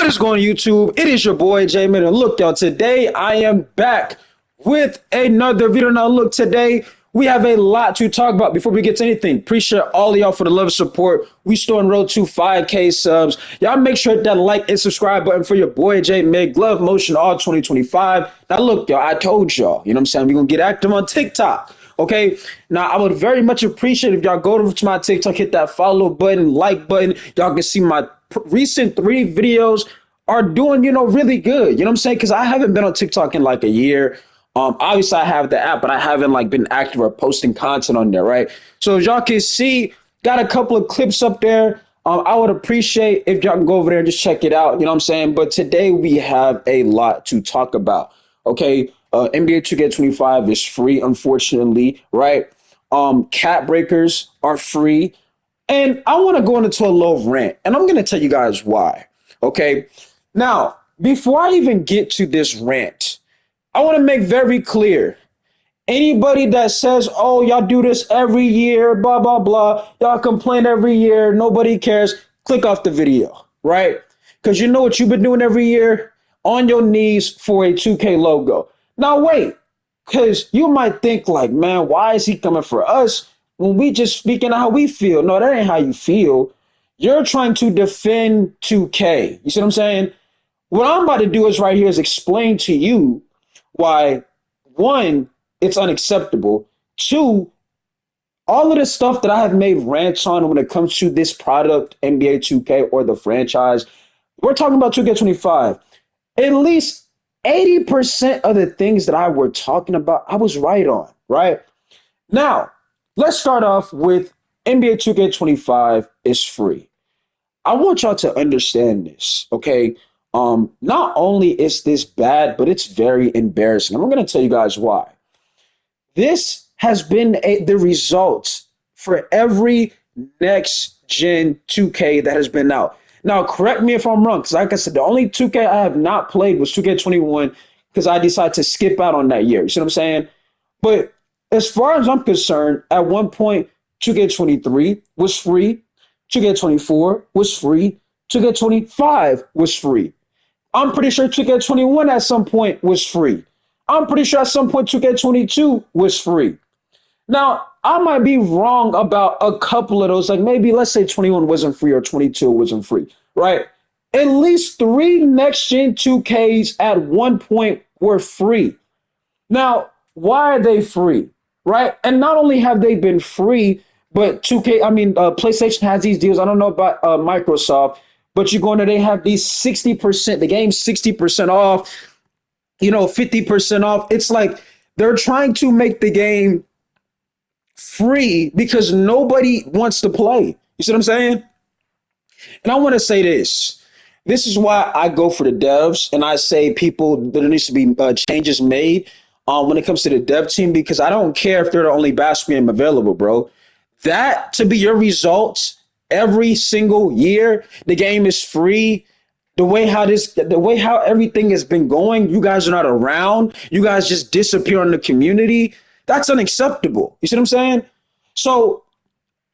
What is going on, YouTube? It is your boy J-Man. And look, y'all, today I am back with another video. Now, look, today we have a lot to talk about. Before we get to anything, appreciate all of y'all for the love and support. We still on road to 5K subs. Y'all make sure to hit that like and subscribe button for your boy J-Man. Glove Motion all 2025. Now, look, y'all, I told y'all, you know what I'm saying? We're going to get active on TikTok. Okay, now I would very much appreciate if y'all go over to my TikTok, hit that follow button, like button. Y'all can see my recent 3 videos are doing, really good. You know what I'm saying? Because I haven't been on TikTok in like a year. Obviously I have the app, but I haven't like been active or posting content on there, right? So as y'all can see, got a couple of clips up there. I would appreciate if y'all can go over there and just check it out. You know what I'm saying? But today we have a lot to talk about. Okay. NBA 2K25 is free, unfortunately, right? Cap breakers are free. And I want to go into a little rant, and I'm going to tell you guys why. Okay. Now, before I even get to this rant, I want to make very clear. Anybody that says, oh, y'all do this every year, blah, blah, blah, y'all complain every year, nobody cares, click off the video, right? Because you know what you've been doing every year? On your knees for a 2K logo. Now, wait, because you might think like, man, why is he coming for us when we just speaking how we feel? No, that ain't how you feel. You're trying to defend 2K. You see what I'm saying? What I'm about to do is right here is explain to you why, one, it's unacceptable. 2, all of the stuff that I have made rants on when it comes to this product, NBA 2K or the franchise, we're talking about 2K25. At least 80% of the things that I were talking about, I was right on, right? Now, let's start off with NBA 2K25 is free. I want y'all to understand this, okay? Not only is this bad, but it's very embarrassing. I'm going to tell you guys why. This has been the result for every next gen 2K that has been out. Now, correct me if I'm wrong, because like I said, the only 2K I have not played was 2K21 because I decided to skip out on that year. You see what I'm saying? But as far as I'm concerned, at one point, 2K23 was free, 2K24 was free, 2K25 was free. I'm pretty sure 2K21 at some point was free. I'm pretty sure at some point 2K22 was free. Now, I might be wrong about a couple of those. Like maybe let's say 21 wasn't free or 22 wasn't free, right? At least 3 next gen 2Ks at one point were free. Now, why are they free, right? And not only have they been free, but PlayStation has these deals. I don't know about Microsoft, but you go in there, they have these 60%, the game's 60% off, 50% off. It's like they're trying to make the game free because nobody wants to play. You see what I'm saying? And I want to say this. This is why I go for the devs and I say there needs to be changes made when it comes to the dev team, because I don't care if they're the only basketball game available, bro. That to be your results every single year, the game is free. The way how everything has been going, you guys are not around. You guys just disappear in the community. That's unacceptable. You see what I'm saying? So,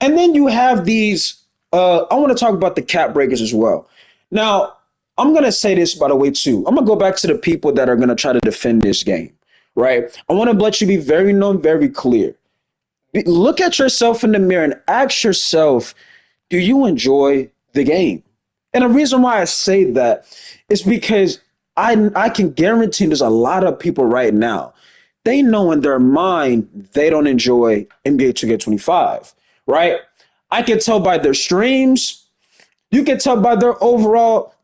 and then you have these, I want to talk about the cap breakers as well. Now, I'm going to say this, by the way, too. I'm going to go back to the people that are going to try to defend this game, right? I want to let you be very known, very clear. Look at yourself in the mirror and ask yourself, do you enjoy the game? And the reason why I say that is because I can guarantee there's a lot of people right now, they know in their mind they don't enjoy NBA 2K25, right? I can tell by their streams. You can tell by their overall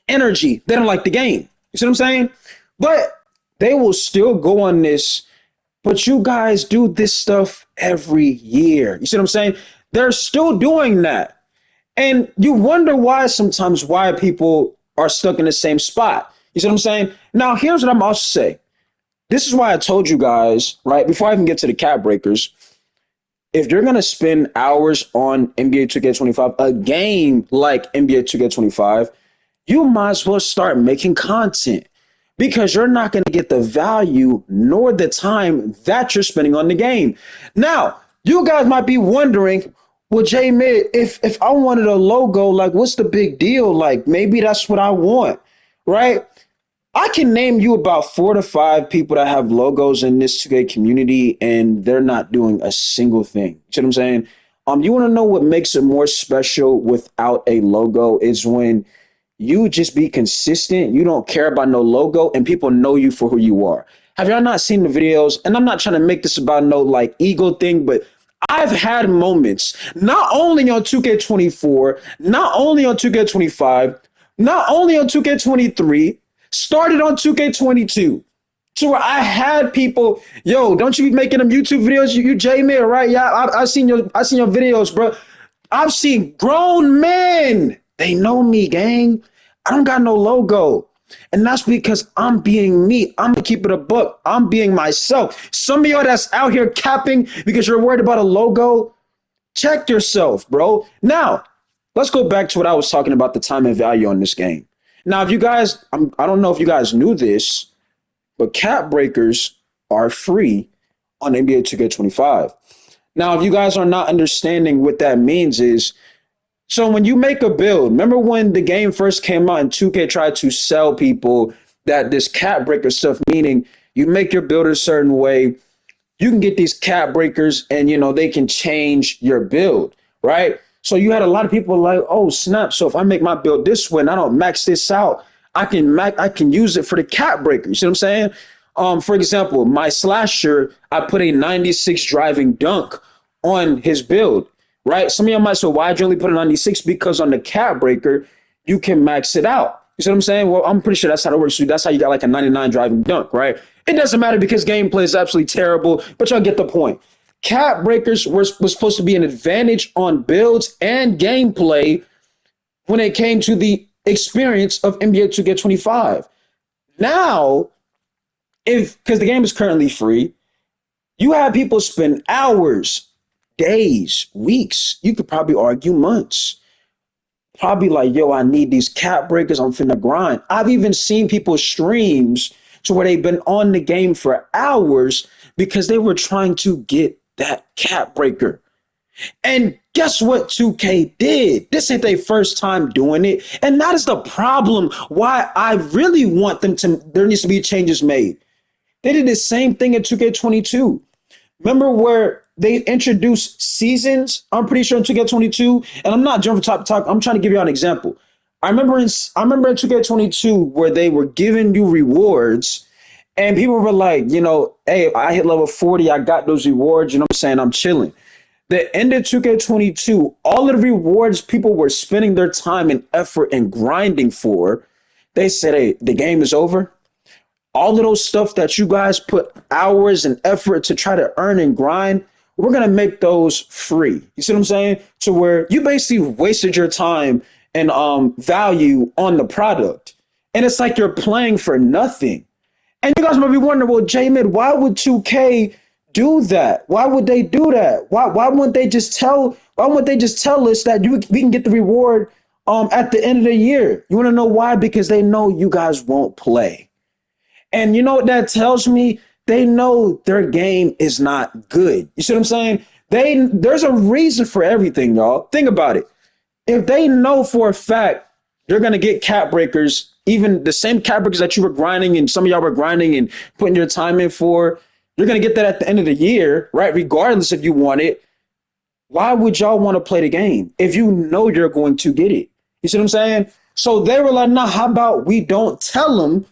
energy. They don't like the game. You see what I'm saying? But they will still go on this. But you guys do this stuff every year. You see what I'm saying? They're still doing that. And you wonder why people are stuck in the same spot. You see what I'm saying? Now, here's what I'm also saying. This is why I told you guys, right, before I even get to the cap breakers, if you're going to spend hours on NBA 2K25, a game like NBA 2K25, you might as well start making content because you're not going to get the value nor the time that you're spending on the game. Now, you guys might be wondering, Well, J Mid, if I wanted a logo, like what's the big deal? Like maybe that's what I want, right? I can name you about 4 to 5 people that have logos in this 2K community, and they're not doing a single thing. See what I'm saying? You want to know what makes it more special without a logo is when you just be consistent. You don't care about no logo, and people know you for who you are. Have y'all not seen the videos? And I'm not trying to make this about no like ego thing, but I've had moments not only on 2K24, not only on 2K25, not only on 2K23, started on 2K22. To where I had people, yo, don't you be making them YouTube videos? You J-Man, right? Yeah, I seen your videos, bro. I've seen grown men. They know me, gang. I don't got no logo. And that's because I'm being me. I'm gonna keep it a buck. I'm being myself. Some of y'all that's out here capping because you're worried about a logo, check yourself, bro. Now, let's go back to what I was talking about the time and value on this game. Now, if you guys, I don't know if you guys knew this, but cap breakers are free on NBA 2K25. Now, if you guys are not understanding what that means is, so when you make a build, remember when the game first came out and 2K tried to sell people that this cap breaker stuff, meaning you make your build a certain way, you can get these cap breakers and they can change your build, right? So you had a lot of people like, oh snap. So if I make my build this way and I don't max this out, I can use it for the cap breaker. You see what I'm saying? For example, my slasher, I put a 96 driving dunk on his build, right? Some of y'all might say, why'd you only put a 96? Because on the cap breaker, you can max it out. You see what I'm saying? Well, I'm pretty sure that's how it works. So that's how you got like a 99 driving dunk, right? It doesn't matter because gameplay is absolutely terrible, but y'all get the point. Cap breakers was supposed to be an advantage on builds and gameplay when it came to the experience of NBA 2K25. Now, if because the game is currently free, you have people spend hours, days, weeks, you could probably argue months, probably like, yo, I need these cap breakers. I'm finna grind. I've even seen people streams to where they've been on the game for hours because they were trying to get that cap breaker. And guess what 2K did? This ain't their first time doing it. And that is the problem why I really want there needs to be changes made. They did the same thing in 2K22. Remember where they introduced seasons? I'm pretty sure in 2K22, and I'm not jumping top to top. I'm trying to give you an example. I remember in 2K22 where they were giving you rewards, and people were like, hey, I hit level 40, I got those rewards. You know what I'm saying? I'm chilling. The end of 2K22, all of the rewards people were spending their time and effort and grinding for, they said, hey, the game is over. All of those stuff that you guys put hours and effort to try to earn and grind, we're going to make those free. You see what I'm saying? To where you basically wasted your time and value on the product. And it's like you're playing for nothing. And you guys might be wondering, well, J-Mid, why would 2K do that? Why would they do that? Why wouldn't they just tell us that we can get the reward at the end of the year? You want to know why? Because they know you guys won't play. And you know what that tells me? They know their game is not good. You see what I'm saying? There's a reason for everything, y'all. Think about it. If they know for a fact you're gonna get cap breakers, even the same cap breakers that you were grinding and some of y'all were grinding and putting your time in for, you're gonna get that at the end of the year, right? Regardless if you want it. Why would y'all want to play the game if you know you're going to get it? You see what I'm saying? So they were like, nah, how about we don't tell them?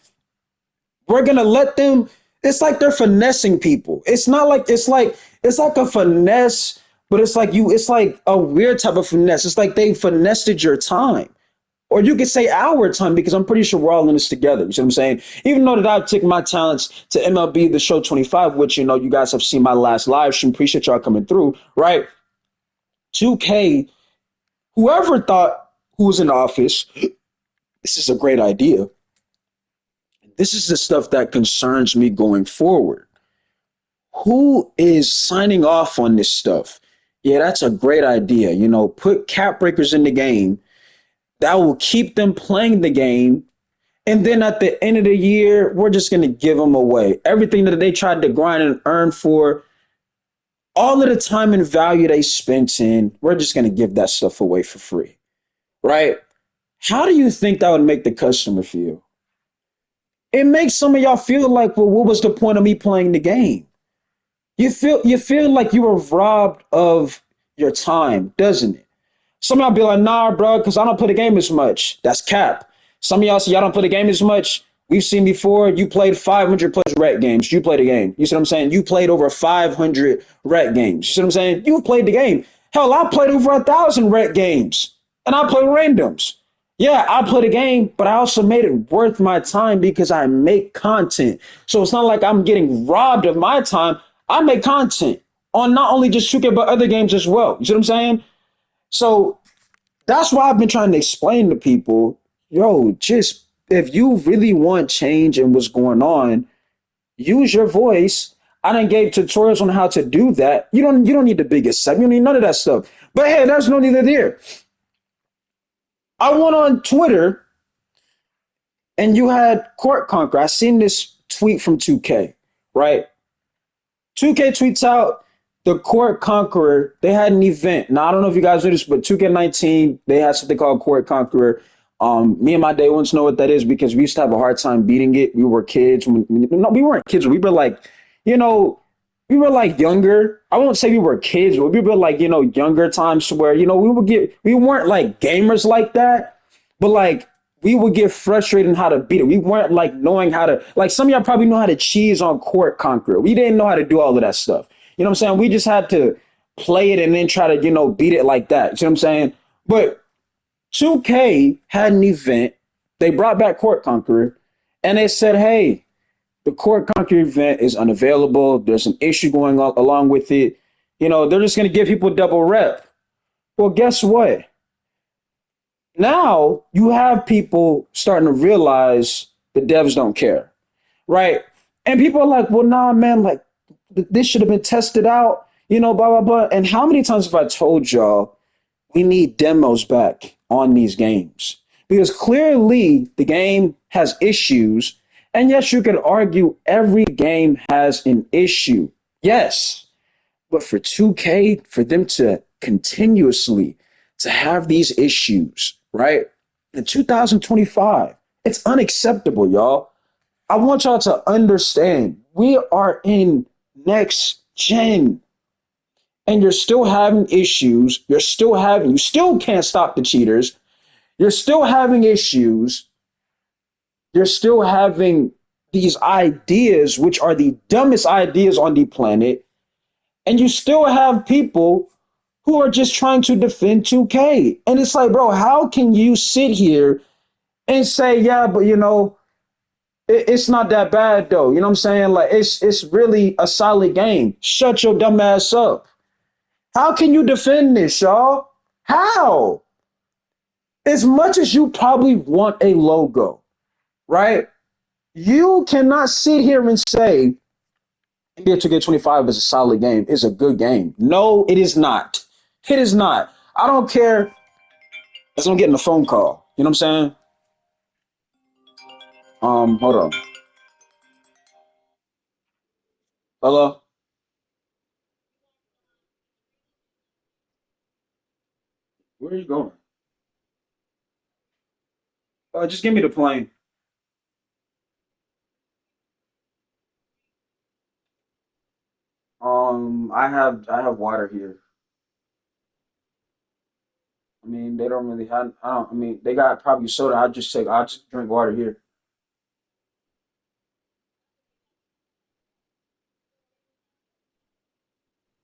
We're gonna let them. It's like they're finessing people. It's like a finesse, but it's like a weird type of finesse. It's like they finessed your time. Or you could say our time because I'm pretty sure we're all in this together. You see what I'm saying? Even though that I've taken my talents to MLB The Show 25, which you guys have seen my last live stream. Appreciate y'all coming through, right? 2K, whoever thought who was in office, this is a great idea. This is the stuff that concerns me going forward. Who is signing off on this stuff? Yeah, that's a great idea. Put cap breakers in the game that will keep them playing the game. And then at the end of the year, we're just going to give them away. Everything that they tried to grind and earn for, All of the time and value they spent in, we're just going to give that stuff away for free, right? How do you think that would make the customer feel? It makes some of y'all feel like, well, what was the point of me playing the game? You feel like you were robbed of your time, doesn't it? Some of y'all be like, nah, bro, because I don't play the game as much. That's cap. Some of y'all say y'all don't play the game as much. We've seen before, you played 500 plus rec games. You played the game. You see what I'm saying? You played over 500 rec games. You see what I'm saying? You played the game. Hell, I played over 1,000 rec games. And I play randoms. Yeah, I play the game, but I also made it worth my time because I make content. So it's not like I'm getting robbed of my time. I make content on not only just 2K, but other games as well. You see what I'm saying? So that's why I've been trying to explain to people, yo, just if you really want change in what's going on, use your voice. I done gave tutorials on how to do that. You don't need the biggest set. You don't need none of that stuff. But hey, that's no neither there. I went on Twitter and you had Court Conquer. I seen this tweet from 2K, right? 2K tweets out the Court Conqueror. They had an event. Now I don't know if you guys know this, but 2K19 they had something called Court Conqueror. Me and my day ones know what that is because we used to have a hard time beating it. We were kids. No, we weren't kids. We were like, you know, we were like younger. I won't say we were kids, but we were like, younger times where, we weren't like gamers like that, but like we would get frustrated in how to beat it. We weren't like knowing how to, like some of y'all probably know how to cheese on Court Conqueror. We didn't know how to do all of that stuff. You know what I'm saying? We just had to play it and then try to, beat it like that. You know what I'm saying? But 2K had an event. They brought back Court Conqueror and they said, hey, the Court Conqueror event is unavailable. There's an issue going on along with it. They're just going to give people double rep. Well, guess what? Now you have people starting to realize the devs don't care, right? And people are like, well, nah, man, like this should have been tested out, blah, blah, blah. And how many times have I told y'all we need demos back on these games? Because clearly the game has issues. And yes, you could argue every game has an issue. Yes. But for 2K, for them to continuously to have these issues, right? In 2025, it's unacceptable, y'all. I want y'all to understand we are in next gen and you're still having issues. You still can't stop the cheaters. You're still having issues. You're still having these ideas, which are the dumbest ideas on the planet. And you still have people who are just trying to defend 2K. And it's like, bro, how can you sit here and say, yeah, but it's not that bad though. You know what I'm saying? Like it's really a solid game. Shut your dumb ass up. How can you defend this, y'all? How? As much as you probably want a logo, right? You cannot sit here and say NBA 2K25 is a solid game. It's a good game. No, it is not. It is not. I don't care as I'm getting a phone call. You know what I'm saying? Hold on. Hello? Where are you going? Just give me the plane. I have water here. I mean, they don't really have. I don't. I mean, they got probably soda. I just drink water here.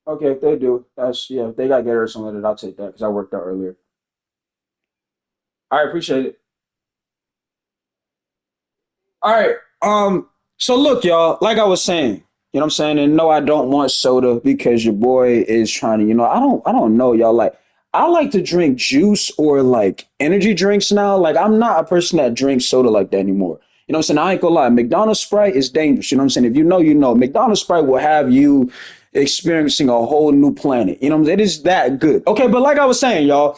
Okay, if they do, that's yeah. If they got Gator or something like that, I'll take that because I worked out earlier. I appreciate it. All right. So look, y'all, like I was saying, you know what I'm saying? And no, I don't want soda because your boy is trying to, I don't know, y'all. Like, I like to drink juice or like energy drinks now. Like, I'm not a person that drinks soda like that anymore. You know what I'm saying? I ain't gonna lie. McDonald's Sprite is dangerous. You know what I'm saying? If you know, you know. McDonald's Sprite will have you experiencing a whole new planet. You know what I'm saying? It is that good. Okay, but like I was saying, y'all,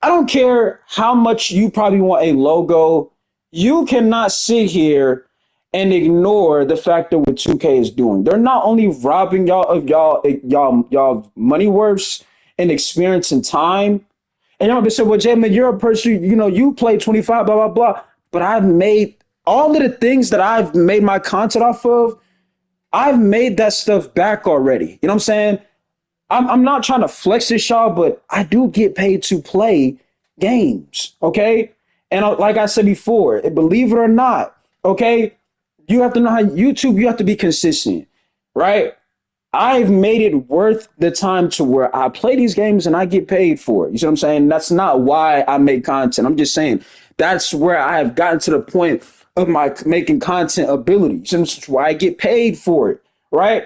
I don't care how much you probably want a logo. You cannot sit here and ignore the fact that what 2K is doing. They're not only robbing y'all of y'all money worths and experience and time. And y'all be saying, well, Jamin, you're a person, you play 25, blah, blah, blah. But I've made all of the things that I've made my content off of, I've made that stuff back already. You know what I'm saying? I'm not trying to flex this, y'all, but I do get paid to play games, okay? And like I said before, believe it or not, okay, you have to know how YouTube, you have to be consistent, right? I've made it worth the time to where I play these games and I get paid for it. You see what I'm saying? That's not why I make content. I'm just saying that's where I have gotten to the point of my making content ability. So that's why I get paid for it, right?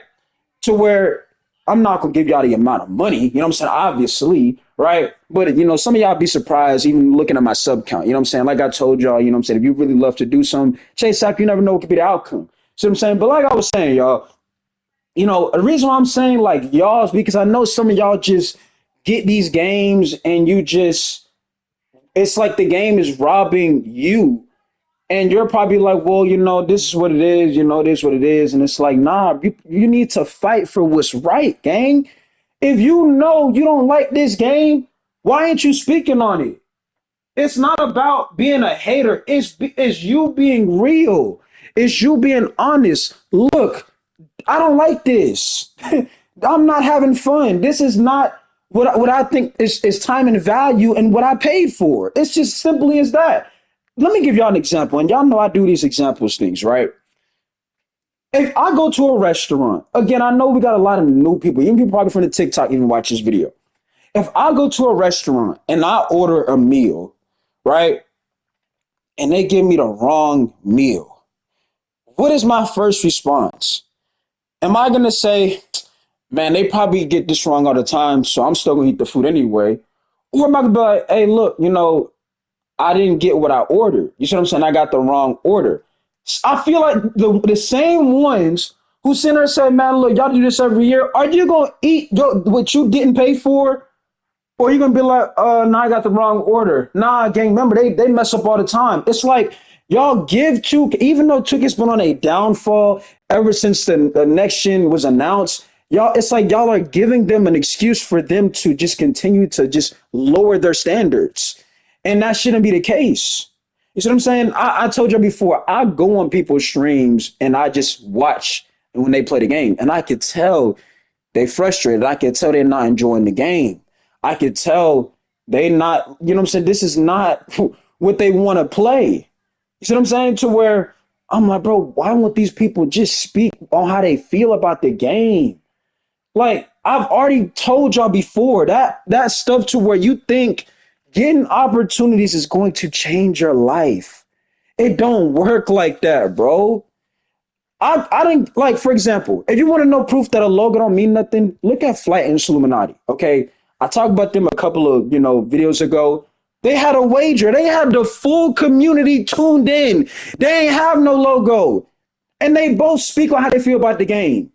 To where I'm not gonna give y'all the amount of money, you know what I'm saying? Obviously, right? But some of y'all be surprised even looking at my sub count, you know what I'm saying? Like I told y'all, you know what I'm saying? If you really love to do something, chase after, you never know what could be the outcome. See what I'm saying? But like I was saying, y'all, the reason why I'm saying like y'all is because I know some of y'all just get these games and you just, it's like the game is robbing you. And you're probably like, well, this is what it is, this is what it is. And it's like, nah, you need to fight for what's right, gang. If you know you don't like this game, why ain't you speaking on it? It's not about being a hater. It's you being real. It's you being honest. Look, I don't like this. I'm not having fun. This is not what I think is time and value and what I paid for. It's just simply as that. Let me give y'all an example. And y'all know I do these examples things, right? If I go to a restaurant, again, I know we got a lot of new people, even people probably from the TikTok even watch this video. If I go to a restaurant and I order a meal, right? And they give me the wrong meal, what is my first response? Am I gonna say, man, they probably get this wrong all the time, so I'm still gonna eat the food anyway? Or am I gonna be like, hey, look, I didn't get what I ordered. You see what I'm saying? I got the wrong order. I feel like the same ones who sit there and say, man, look, y'all do this every year. Are you gonna eat what you didn't pay for? Or you gonna be like, nah, I got the wrong order. Nah, gang, remember they mess up all the time. It's like y'all give Chuk, even though Chuk has been on a downfall ever since the next gen was announced. Y'all, it's like y'all are giving them an excuse for them to just continue to just lower their standards. And that shouldn't be the case. You see what I'm saying? I told you before, I go on people's streams and I just watch when they play the game. And I could tell they frustrated. I could tell they're not enjoying the game. I could tell they not, you know what I'm saying? This is not what they want to play. You see what I'm saying? To where I'm like, bro, why won't these people just speak on how they feel about the game? Like I've already told y'all before that stuff to where you think getting opportunities is going to change your life. It don't work like that, bro. I didn't like, for example, if you want to know proof that a logo don't mean nothing, look at Flight and Illuminati. Okay. I talked about them a couple of videos ago. They had a wager. They had the full community tuned in. They ain't have no logo. And they both speak on how they feel about the game.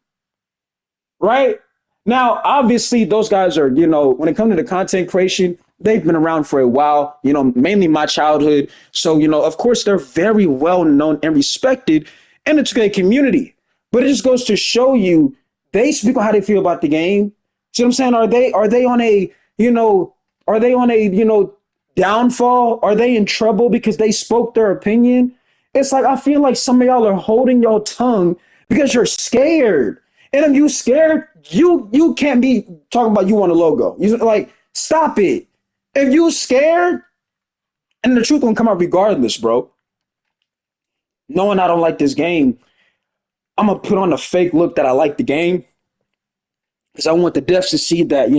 Right? Now, obviously, those guys are, when it comes to the content creation, they've been around for a while, mainly my childhood. So, of course, they're very well known and respected in the 2K community. But it just goes to show you they speak on how they feel about the game. See what I'm saying? Are they on a, are they on a, downfall? Are they in trouble because they spoke their opinion? It's like I feel like some of y'all are holding your tongue because you're scared. And if you scared, you can't be talking about you want a logo. You like stop it. If you scared, and the truth gonna come out regardless, bro. Knowing I don't like this game, I'm gonna put on a fake look that I like the game because I want the devs to see that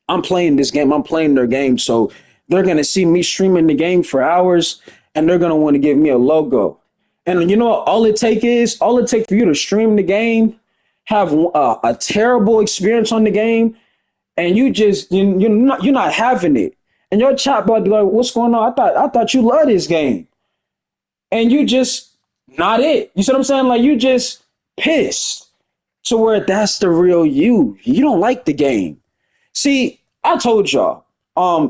I'm playing this game. I'm playing their game, so they're gonna see me streaming the game for hours, and they're gonna want to give me a logo. And all it takes for you to stream the game, have a terrible experience on the game, and you're not having it. And your chat bot be like, "What's going on? I thought you love this game, and you just not it." You see what I'm saying? Like you just pissed to where that's the real you. You don't like the game. See, I told y'all,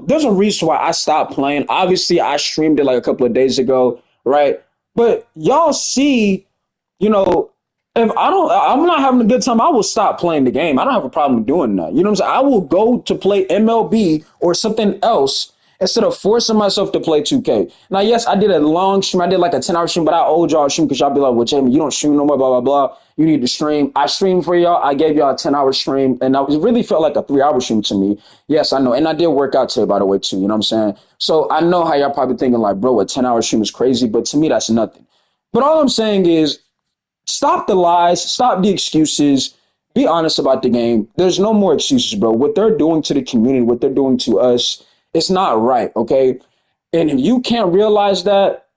there's a reason why I stopped playing. Obviously, I streamed it like a couple of days ago, right? But y'all see, you know, if I'm not having a good time, I will stop playing the game. I don't have a problem doing that. You know what I'm saying? I will go to play MLB or something else instead of forcing myself to play 2K. Now, yes, I did a long stream. I did like a 10-hour stream, but I owed y'all a stream because y'all be like, well, Jamie, you don't stream no more, blah, blah, blah. You need to stream. I streamed for y'all. I gave y'all a 10-hour stream, and it really felt like a 3-hour stream to me. Yes, I know. And I did work out today, by the way, too. You know what I'm saying? So I know how y'all probably thinking, like, bro, a 10-hour stream is crazy, but to me, that's nothing. But all I'm saying is stop the lies, stop the excuses, be honest about the game. There's no more excuses, bro. What they're doing to the community, what they're doing to us, it's not right, okay? And if you can't realize that,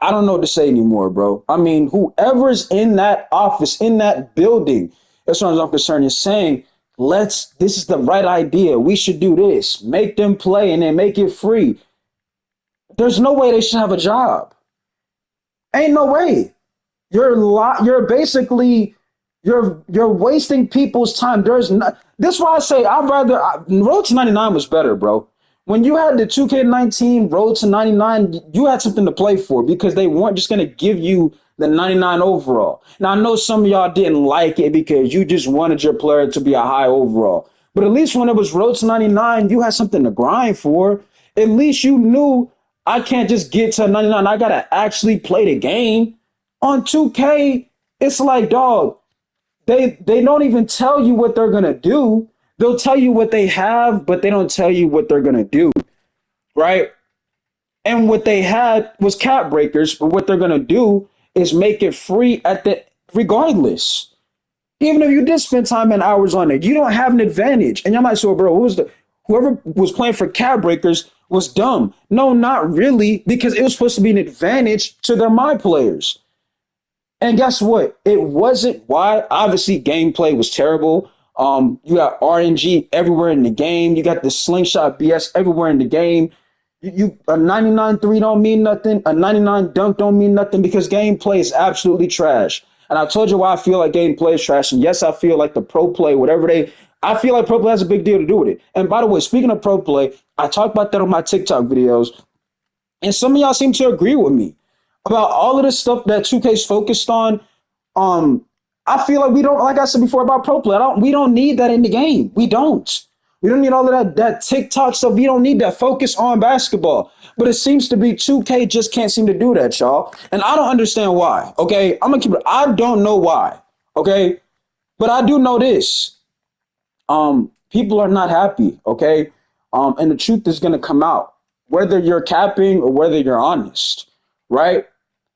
I don't know what to say anymore, bro. I mean, whoever's in that office, in that building, as far as I'm concerned, is saying, this is the right idea. We should do this. Make them play and then make it free. There's no way they should have a job. Ain't no way. You're basically you're wasting people's time. There's not. That's why I say I'd rather Road to 99 was better, bro. When you had the 2K19 Road to 99, you had something to play for because they weren't just gonna give you the 99 overall. Now I know some of y'all didn't like it because you just wanted your player to be a high overall. But at least when it was Road to 99, you had something to grind for. At least you knew I can't just get to 99. I gotta actually play the game. On 2K, it's like, dog, they don't even tell you what they're gonna do. They'll tell you what they have, but they don't tell you what they're gonna do, right? And what they had was cap breakers, but what they're gonna do is make it free at the regardless. Even if you did spend time and hours on it, you don't have an advantage. And you might say, well, bro, whoever was playing for cap breakers was dumb. No, not really, because it was supposed to be an advantage to their my players. And guess what? It wasn't. Why? Obviously, gameplay was terrible. You got RNG everywhere in the game. You got the slingshot BS everywhere in the game. A 99 three don't mean nothing. A 99 dunk don't mean nothing because gameplay is absolutely trash. And I told you why I feel like gameplay is trash. And yes, I feel like the pro play, whatever I feel like pro play has a big deal to do with it. And by the way, speaking of pro play, I talk about that on my TikTok videos. And some of y'all seem to agree with me about all of the stuff that 2K's focused on. Um, I feel like we don't, like I said before about pro play. We don't need that in the game. We don't. We don't need all of that TikTok stuff. We don't need that focus on basketball. But it seems to be 2K just can't seem to do that, y'all. And I don't understand why. Okay, I'm gonna keep it. I don't know why. Okay, but I do know this. People are not happy, okay? And the truth is gonna come out, whether you're capping or whether you're honest, right?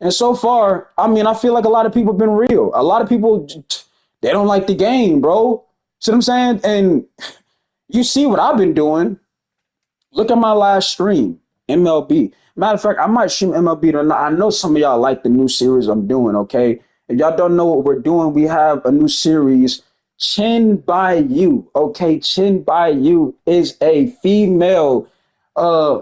And so far, I mean, I feel like a lot of people have been real. A lot of people they don't like the game, bro. See what I'm saying? And you see what I've been doing. Look at my last stream, MLB. Matter of fact, I might stream MLB tonight. I know some of y'all like the new series I'm doing, okay? If y'all don't know what we're doing, we have a new series, Chin by You, okay? Chin by You is a female uh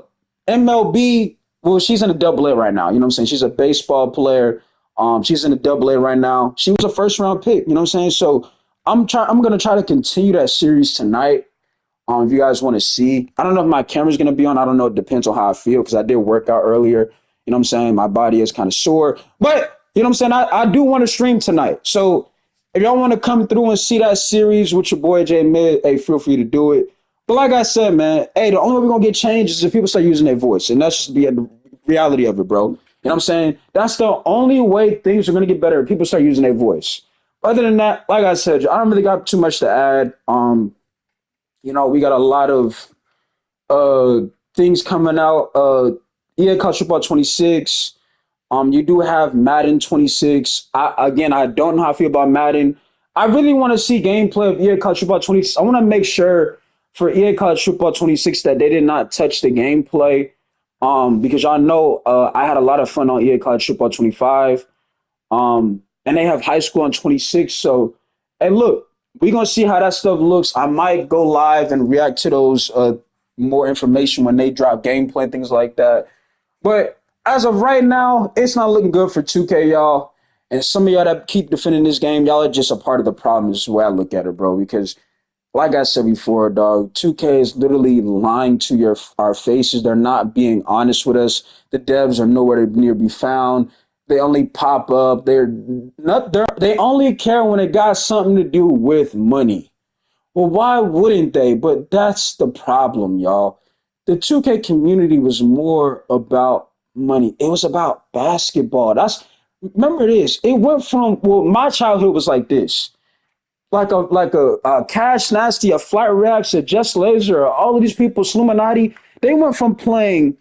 MLB. Well, she's in a double A right now. You know what I'm saying? She's a baseball player. She's in a double A right now. She was a first round pick, you know what I'm saying? So I'm gonna try to continue that series tonight. If you guys want to see, I don't know if my camera's going to be on. I don't know. It depends on how I feel because I did work out earlier. You know what I'm saying? My body is kind of sore, but you know what I'm saying? I do want to stream tonight. So if y'all want to come through and see that series with your boy Jay Mid, hey, feel free to do it. But like I said, man, hey, the only way we're going to get change is if people start using their voice. And that's just the reality of it, bro. You know what I'm saying? That's the only way things are going to get better if people start using their voice. Other than that, like I said, I don't really got too much to add. We got a lot of uh things coming out. EA College Football 26. You do have Madden 26. I don't know how I feel about Madden. I really want to see gameplay of EA College Football 26. I want to make sure for EA College Football 26 that they did not touch the gameplay. Because y'all know I had a lot of fun on EA College Football 25. And they have high school on 26. So, hey, look, we're gonna see how that stuff looks. I might go live and react to those more information when they drop gameplay and things like that. But as of right now, it's not looking good for 2K, y'all. And some of y'all that keep defending this game, y'all are just a part of the problem. Is the way I look at it, bro. Because like I said before, dog, 2K is literally lying to our faces. They're not being honest with us. The devs are nowhere near be found. They only pop up. They only care when it got something to do with money. Well, why wouldn't they? But that's the problem, y'all. The 2K community was more about money. It was about basketball. That's remember this. It went from well, my childhood was like this. Like a Cash Nasty, a Flat Reacts, a Just Laser, all of these people, Sluminati, they went from playing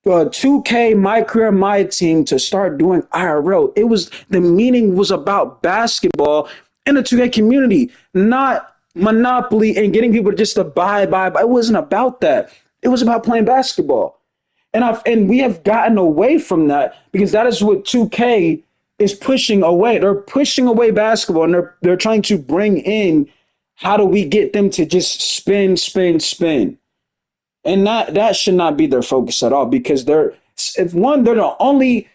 2K, my career, my team to start doing IRL. It was the meaning was about basketball in the 2K community, not Monopoly and getting people just to buy. It wasn't about that. It was about playing basketball. And we have gotten away from that because that is what 2K is pushing away. They're pushing away basketball and they're trying to bring in how do we get them to just spin. And that should not be their focus at all because if one they're the only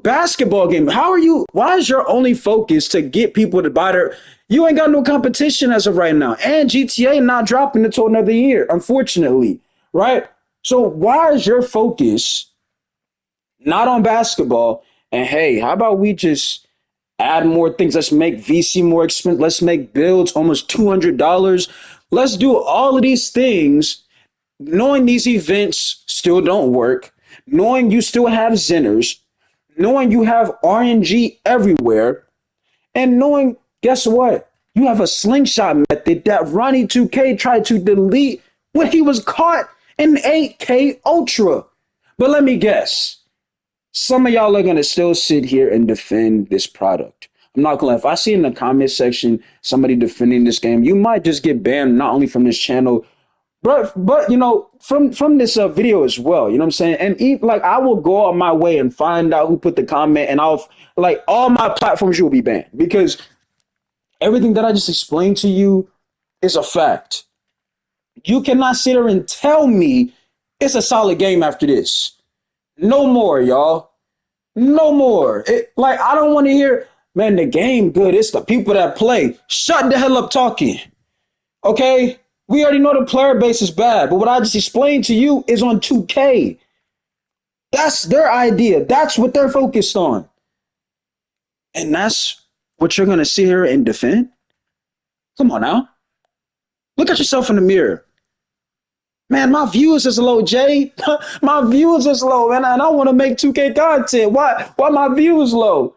basketball game. How are you why is your only focus to get people to buy their you ain't got no competition as of right now and GTA not dropping until another year unfortunately, right? So why is your focus not on basketball and hey, how about we just add more things. Let's make VC more expensive. Let's make builds almost $200. Let's do all of these things, knowing these events still don't work, knowing you still have Zenners, knowing you have RNG everywhere, and knowing, guess what? You have a slingshot method that Ronnie 2K tried to delete when he was caught in 8K Ultra. But let me guess. Some of y'all are gonna still sit here and defend this product. I'm not gonna lie. If I see in the comment section somebody defending this game, you might just get banned not only from this channel, but from this video as well. You know what I'm saying? And like I will go on my way and find out who put the comment, and I'll like all my platforms you will be banned because everything that I just explained to you is a fact. You cannot sit here and tell me it's a solid game after this. No more, y'all. No more. Like I don't want to hear, man, the game good. It's the people that play. Shut the hell up talking. Okay? We already know the player base is bad, but what I just explained to you is on 2K. That's their idea. That's what they're focused on. And that's what you're gonna sit here and defend? Come on now. Look at yourself in the mirror. Man, my views is low, Jay. My views is low, man, and I want to make 2K content. Why my views low?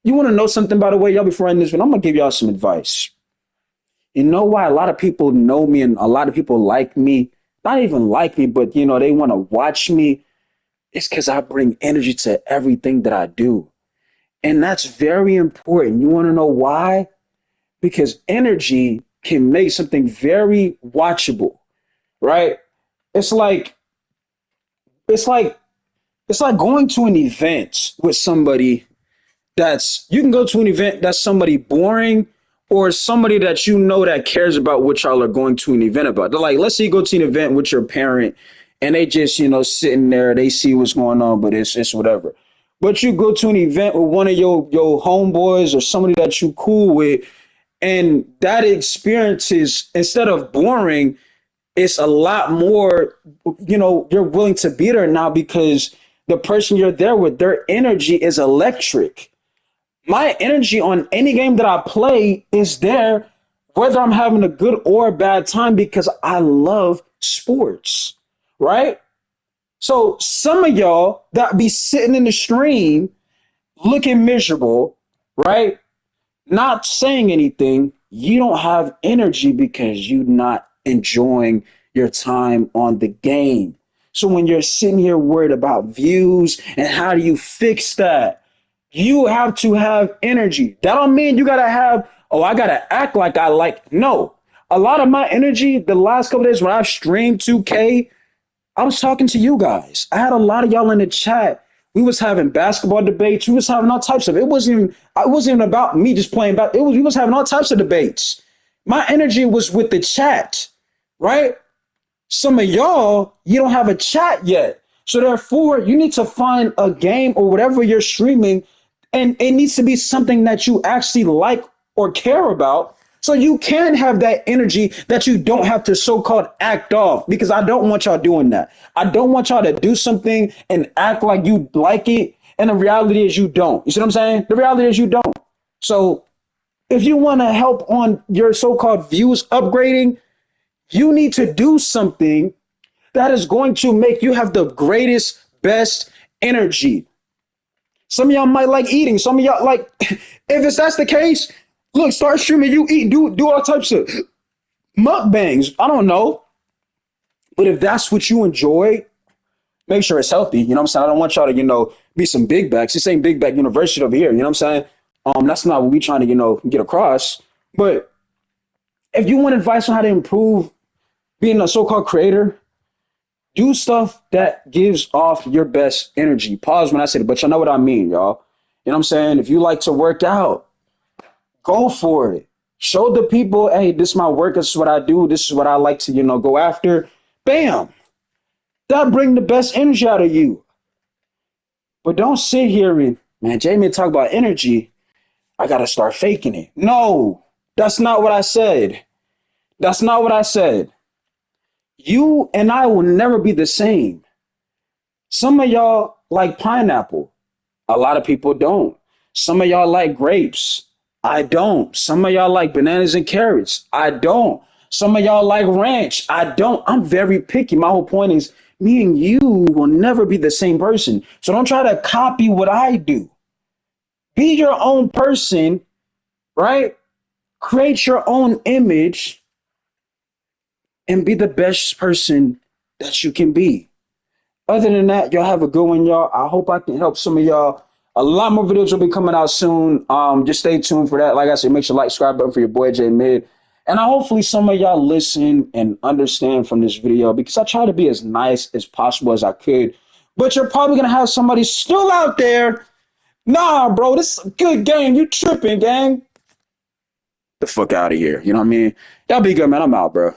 You want to know something, by the way, y'all, before I end this one? I'm going to give y'all some advice. You know why a lot of people know me and a lot of people like me? Not even like me, but, they want to watch me. It's because I bring energy to everything that I do. And that's very important. You want to know why? Because energy can make something very watchable, right? It's like it's like it's like going to an event with somebody that's you can go to an event that's somebody boring or somebody that that cares about what y'all are going to an event about. They're like, let's say you go to an event with your parent and they just, sitting there, they see what's going on, but it's whatever. But you go to an event with one of your homeboys or somebody that you cool with, and that experience is instead of boring, it's a lot more, you're willing to be there now because the person you're there with, their energy is electric. My energy on any game that I play is there, whether I'm having a good or a bad time, because I love sports, right? So some of y'all that be sitting in the stream looking miserable, right? Not saying anything, you don't have energy because you're not enjoying your time on the game. So when you're sitting here worried about views and how do you fix that, you have to have energy. That don't mean you gotta have, oh, I gotta act like I like. No. A lot of my energy the last couple of days when I've streamed 2K, I was talking to you guys. I had a lot of y'all in the chat. We was having basketball debates. We was having all types of. It wasn't even about me just playing back. We was having all types of debates. My energy was with the chat, right? Some of y'all, you don't have a chat yet. So therefore, you need to find a game or whatever you're streaming, and it needs to be something that you actually like or care about. So you can have that energy that you don't have to so-called act off, because I don't want y'all doing that. I don't want y'all to do something and act like you like it And the reality is you don't. You see what I'm saying? The reality is you don't. So if you want to help on your so-called views upgrading, you need to do something that is going to make you have the greatest, best energy. Some of y'all might like eating. Some of y'all like, if that's the case, look, start streaming. You eat, do all types of mukbangs. I don't know, but if that's what you enjoy, make sure it's healthy. You know what I'm saying? I don't want y'all to, be some big backs. This ain't big back university over here. You know what I'm saying? That's not what we trying to, get across. But if you want advice on how to improve being a so-called creator, do stuff that gives off your best energy. Pause when I said it, but you know what I mean, y'all. You know what I'm saying? If you like to work out, go for it. Show the people, hey, this is my work. This is what I do. This is what I like to, go after. Bam. That bring the best energy out of you. But don't sit here and, man, Jamie talk about energy. I got to start faking it. No, that's not what I said. That's not what I said. You and I will never be the same. Some of y'all like pineapple. A lot of people don't. Some of y'all like grapes. I don't. Some of y'all like bananas and carrots. I don't. Some of y'all like ranch. I don't. I'm very picky. My whole point is me and you will never be the same person. So don't try to copy what I do. Be your own person, right? Create your own image and be the best person that you can be. Other than that, y'all have a good one, y'all. I hope I can help some of y'all. A lot more videos will be coming out soon. Just stay tuned for that. Like I said, make sure like, subscribe button for your boy J Mid. And I hopefully some of y'all listen and understand from this video because I try to be as nice as possible as I could. But you're probably gonna have somebody still out there. Nah, bro, this is a good game. You tripping, gang. The fuck out of here. You know what I mean? Y'all be good, man. I'm out, bro.